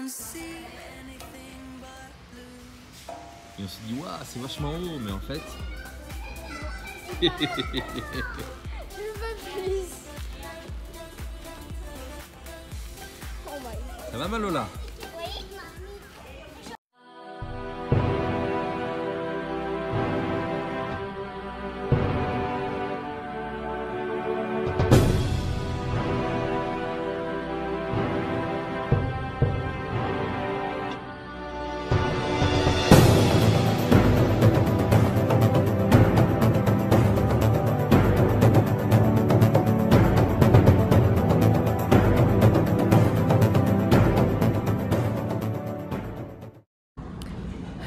Et on se dit, waouh, c'est vachement haut, mais en fait. Je veux plus. Oh my God. Ça va, ma Lola? Oui,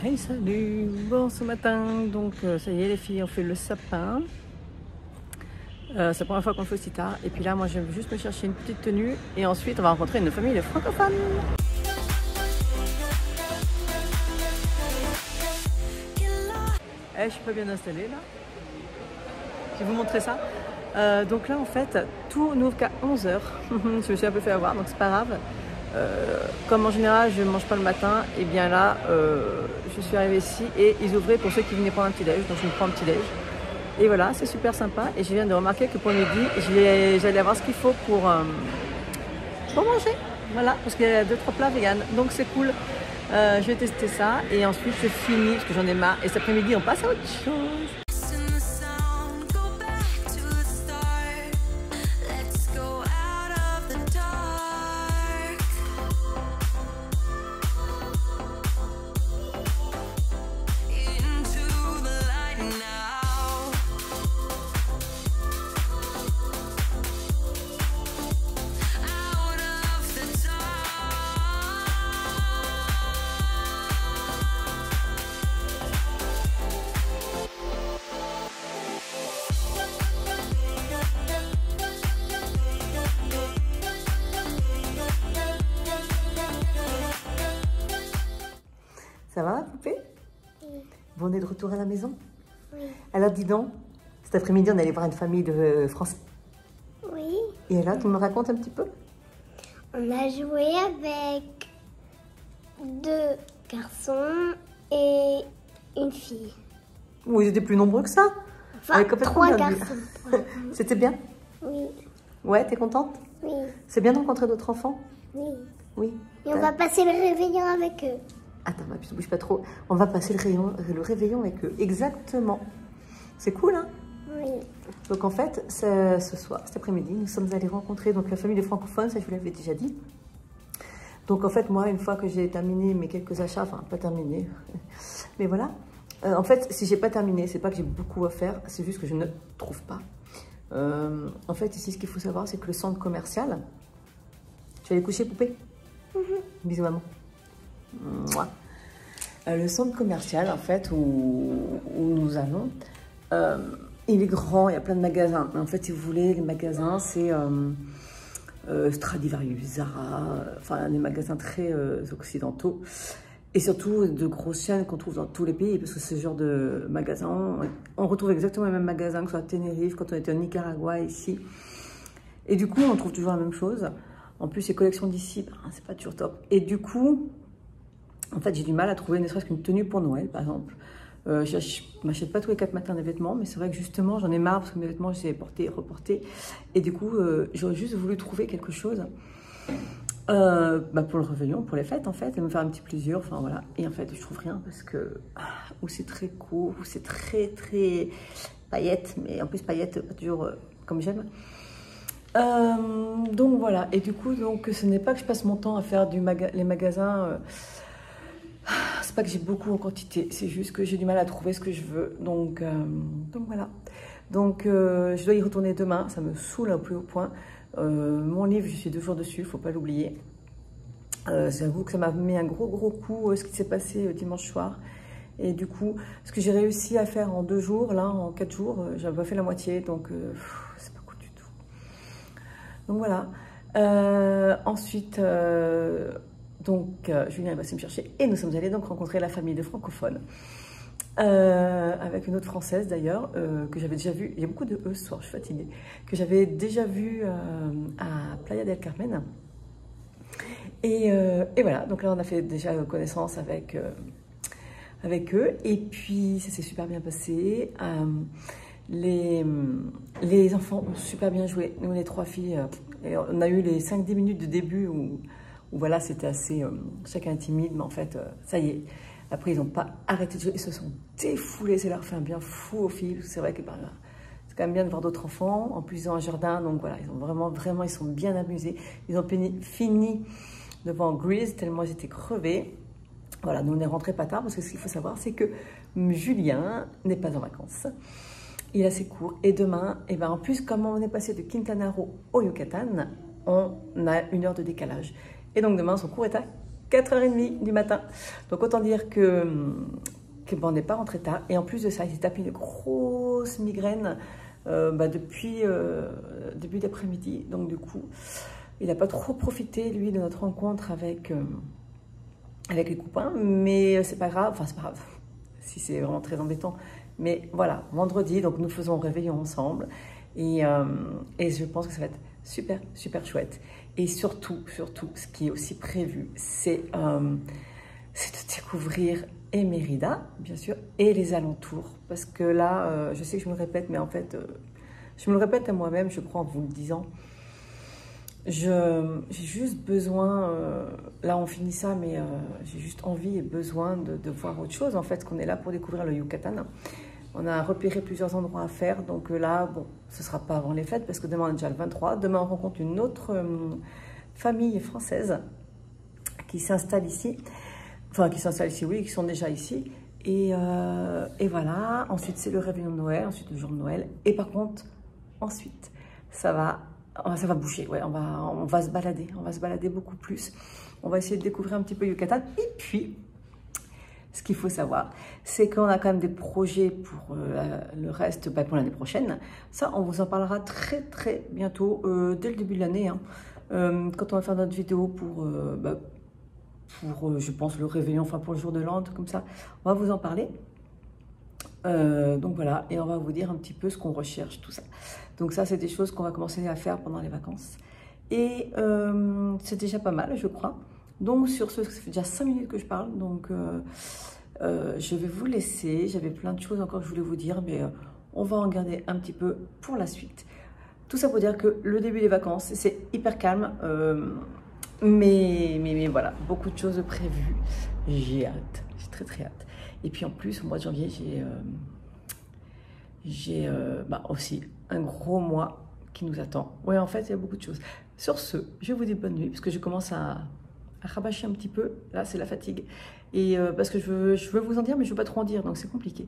Hey, salut! Bon, ce matin, donc ça y est, les filles ont fait le sapin. C'est la première fois qu'on le fait aussi tard. Et puis là, moi, je vais juste me chercher une petite tenue. Et ensuite, on va rencontrer une famille de francophones. Je suis pas bien installée là. Je vais vous montrer ça. Donc là, en fait, tout n'ouvre qu'à 11 h. Je me suis un peu fait avoir, donc c'est pas grave. Comme en général je ne mange pas le matin, et bien là je suis arrivée ici et ils ouvraient pour ceux qui venaient prendre un petit déj, donc je me prends un petit déj et voilà, c'est super sympa. Et je viens de remarquer que pour le midi j'allais avoir ce qu'il faut pour manger, voilà, parce qu'il y a 2-3 plats vegan, donc c'est cool. Je vais tester ça et ensuite je finis parce que j'en ai marre et cet après-midi on passe à autre chose. Ça va, poupée? oui. Bon, on est de retour à la maison? Oui. Alors, dis donc, cet après-midi, on allait voir une famille de Français. Oui. Et là, tu me racontes un petit peu? On a joué avec 2 garçons et une fille. Oui, ils étaient plus nombreux que ça. Enfin, Ouais, complètement 3 perdu. garçons. C'était bien? Oui. Ouais, t'es contente? Oui. C'est bien de rencontrer d'autres enfants? Oui. Oui. Et on va passer le réveillon avec eux. Attends, ma puce, bouge pas trop. On va passer le réveillon avec eux. Exactement. C'est cool, hein? Oui. Donc en fait, ce soir, cet après-midi, nous sommes allés rencontrer donc, la famille des francophones, ça je vous l'avais déjà dit. Donc en fait, moi, une fois que j'ai terminé mes quelques achats, enfin pas terminé, mais voilà. En fait, si j'ai pas terminé, c'est pas que j'ai beaucoup à faire, c'est juste que je ne trouve pas. En fait, ici, ce qu'il faut savoir, c'est que le centre commercial... Tu vas aller coucher, poupée? Bisous, maman. Mouah. Le centre commercial, en fait, où nous allons, il est grand, il y a plein de magasins. En fait, si vous voulez, les magasins, c'est Stradivarius, Zara, enfin des magasins très occidentaux. Et surtout de grosses chaînes qu'on trouve dans tous les pays, parce que ce genre de magasins, on retrouve exactement les mêmes magasins que ce soit à Tenerife, quand on était au Nicaragua, ici. Et du coup, on trouve toujours la même chose. En plus, les collections d'ici, ben, c'est pas toujours top. Et du coup, en fait, j'ai du mal à trouver ne serait-ce qu'une tenue pour Noël, par exemple. Je m'achète pas tous les 4 matins des vêtements, mais c'est vrai que justement, j'en ai marre parce que mes vêtements, je les ai portés et reportés. Et du coup, j'aurais juste voulu trouver quelque chose bah pour le réveillon, pour les fêtes, en fait, et me faire un petit plaisir, enfin voilà. Et en fait, je trouve rien parce que, ou c'est très court, ou c'est très, très paillettes, mais en plus, paillettes, pas toujours comme j'aime. Donc voilà, et du coup, donc, ce n'est pas que je passe mon temps à faire les magasins... c'est pas que j'ai beaucoup en quantité, c'est juste que j'ai du mal à trouver ce que je veux. Donc voilà. Donc je dois y retourner demain, ça me saoule un peu au point. Mon livre, je suis 2 jours dessus, faut pas l'oublier. J'avoue que ça m'a mis un gros coup ce qui s'est passé dimanche soir. Et du coup, ce que j'ai réussi à faire en 2 jours, là en 4 jours, j'avais pas fait la moitié, donc c'est pas cool du tout. Donc voilà. Ensuite... Donc, Julien est passé me chercher et nous sommes allés donc rencontrer la famille de francophones. Avec une autre française d'ailleurs, que j'avais déjà vue, il y a beaucoup de E ce soir, je suis fatiguée, que j'avais déjà vue à Playa del Carmen. Et voilà, donc là on a fait déjà connaissance avec eux, et puis ça s'est super bien passé. Les enfants ont super bien joué, nous les 3 filles, et on a eu les 5-10 minutes de début où voilà, c'était assez, chacun timide, mais en fait, ça y est. Après, ils n'ont pas arrêté de jouer, ils se sont défoulés, ça leur fait un bien fou aux filles. C'est vrai que c'est quand même bien de voir d'autres enfants. En plus, ils ont un jardin, donc voilà, ils ont vraiment, ils sont bien amusés. Ils ont fini devant Grease, tellement ils étaient crevés. Voilà, nous on est rentrés pas tard, parce que ce qu'il faut savoir, c'est que Julien n'est pas en vacances. Il a ses cours, et demain, et ben en plus, comme on est passé de Quintana Roo au Yucatan, on a 1 heure de décalage. Et donc demain, son cours est à 4h30 du matin. Donc autant dire que bon, on n'est pas rentré tard. Et en plus de ça, il s'est tapé une grosse migraine depuis début d'après-midi. Donc du coup, il n'a pas trop profité, lui, de notre rencontre avec les copains. Mais c'est pas grave, enfin c'est pas grave, si c'est vraiment très embêtant. Mais voilà, vendredi, donc nous faisons réveillon ensemble. Et je pense que ça va être super, super chouette. Et surtout, ce qui est aussi prévu, c'est de découvrir et Mérida, bien sûr, et les alentours. Parce que là, je sais que je me répète, mais en fait, je me le répète à moi-même, je crois, en vous le disant. J'ai juste besoin, là on finit ça, mais j'ai juste envie et besoin de voir autre chose, en fait, qu'on est là pour découvrir le Yucatan. On a repéré plusieurs endroits à faire, donc là, bon, ce ne sera pas avant les fêtes, parce que demain on est déjà le 23. Demain on rencontre une autre famille française qui s'installe ici. Enfin, qui s'installe ici, oui, qui sont déjà ici. Et voilà, ensuite c'est le réveillon de Noël, ensuite le jour de Noël. Et par contre, ensuite, ça va bouger, ouais, on va se balader beaucoup plus. On va essayer de découvrir un petit peu Yucatan. Et puis, ce qu'il faut savoir, c'est qu'on a quand même des projets pour le reste, pour l'année prochaine. Ça, on vous en parlera très très bientôt, dès le début de l'année, hein. Quand on va faire notre vidéo pour je pense, le réveillon, enfin pour le jour de l'an, comme ça, on va vous en parler. Donc voilà, et on va vous dire un petit peu ce qu'on recherche, tout ça. Donc ça, c'est des choses qu'on va commencer à faire pendant les vacances. Et c'est déjà pas mal, je crois. Donc sur ce, ça fait déjà 5 minutes que je parle, donc je vais vous laisser. J'avais plein de choses encore que je voulais vous dire, mais on va en garder un petit peu pour la suite. Tout ça pour dire que le début des vacances, c'est hyper calme, mais voilà, beaucoup de choses prévues. J'ai hâte, j'ai très très hâte. Et puis en plus, au mois de janvier, j'ai aussi un gros mois qui nous attend. Ouais, en fait, il y a beaucoup de choses. Sur ce, je vous dis bonne nuit, parce que je commence à rabâcher un petit peu. Là, c'est la fatigue. Et parce que je veux vous en dire, mais je ne veux pas trop en dire, donc c'est compliqué.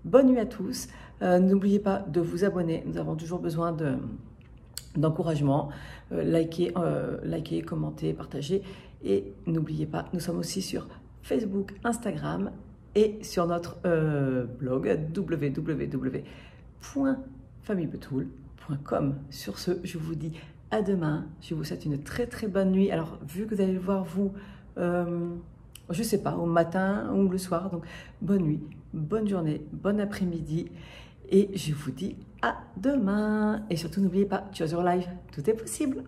Bonne nuit à tous. N'oubliez pas de vous abonner. Nous avons toujours besoin d'encouragement. Likez, commentez, partagez. Et n'oubliez pas, nous sommes aussi sur Facebook, Instagram et sur notre blog www.famillebetoul.com. Sur ce, je vous dis à demain. Je vous souhaite une très très bonne nuit. Alors, vu que vous allez le voir, vous, je sais pas, au matin ou le soir. Donc, bonne nuit, bonne journée, bon après-midi. Et je vous dis à demain. Et surtout, n'oubliez pas, choose your life. Tout est possible.